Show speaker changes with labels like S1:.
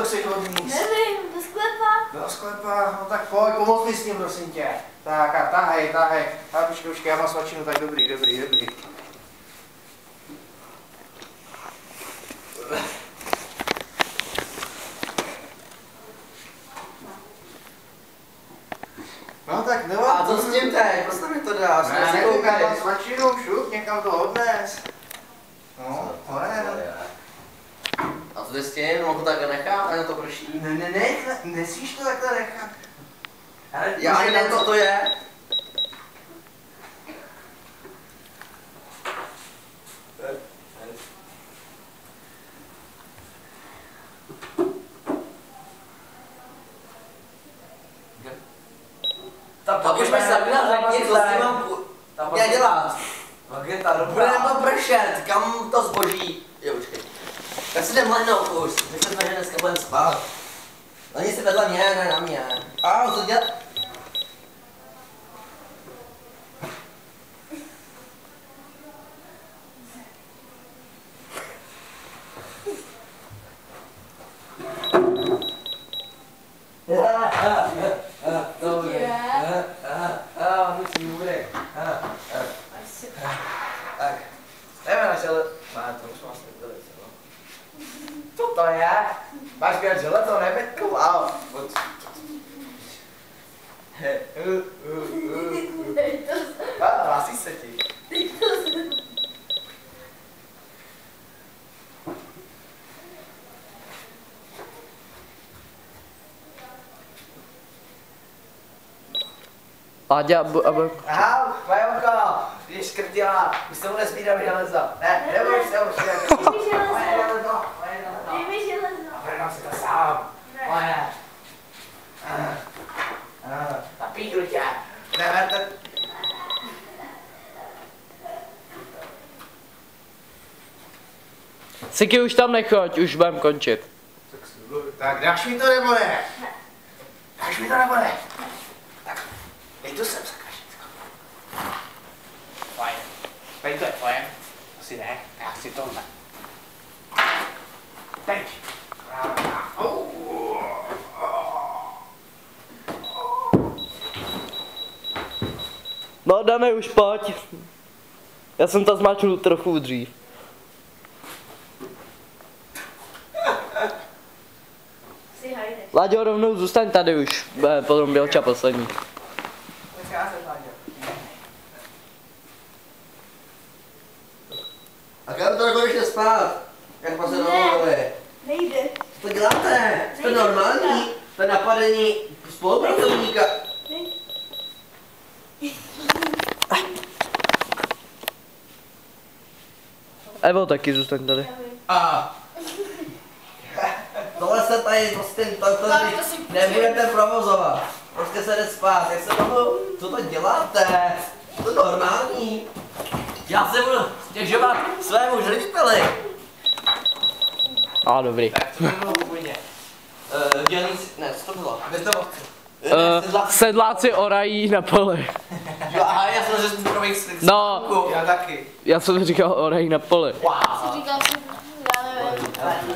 S1: to chceš odníst?
S2: Nevím, do sklepa.
S1: Do sklepa, no tak pojď, pomoz mi s tím, prosím tě. Tak a tahej. A počkej, já mám svačinu, tak dobrý. No tak nebo...
S3: A co s tím teď? Prostě mi to dáš?
S1: Nevím, já mám svačinu, šup, někam to odnes. No, to je.
S3: A co ty s tím? No to takhle nechám, a to prší.
S1: Nesmíš to takhle nechat.
S3: Já ani nevím, co to je. Tak už mi sakra řekni, co s tím mám dělat. Bude nám to pršet, kam to zboží? Jo, počkej. Tak si jdem lehnout už, myslím, že dneska budeme spát. Lehni si vedle mě, ne na mě. A co dělat?
S1: Tak, jdeme na žele. Má to už vlastně velice, no. Co to je? Máš pět železo, nebětku? Wow. Hlásí se ti.
S4: Láďa,
S1: Ahoj, Majonko, když škrtila, už se mu nesmí dát železo. Ne, nebudeš se už škrtila. Moje železo.
S2: Dej mi železo.
S1: A prodám si to sám. Moje. Napíknu tě. Ne,
S4: Siky už tam nechoď, už budem končit.
S1: Tak dáš mi to nebo ne? Dáš mi to nebo ne? Tak, dej to sem, sakra všechno. Fajn. Teď to je tvoje. Asi ne, já si tohle. Teď.
S4: No Dane, už pojď. Já jsem to zmáčknul trochu dřív. Láďo, rovnou zůstaň tady už, potom Bělča poslední.
S3: A kam to nekonečně spát? Jak pak se domluvili?
S2: Nejde.
S3: Co to děláte? Jste normální? To je napadení spolupracovníka.
S4: Evo, taky zůstaň tady.
S3: A tohle se tady prostě nebudete provozovat. Prostě se jde spát. Jak se toho, co to děláte? To je normální. Já se budu stěžovat svému řediteli.
S4: A dobrý.
S1: Tak to by bylo původně.
S3: Dělníci, ne, co to bylo?
S1: Bezdomovci.
S4: Sedláci orají na poli.
S3: Jo, aha, já jsem řekl zdravých svět.
S4: No,
S1: Já taky.
S4: já jsem říkal orají na poli.
S3: Wow.
S2: Co říkal jsem? Já nevím.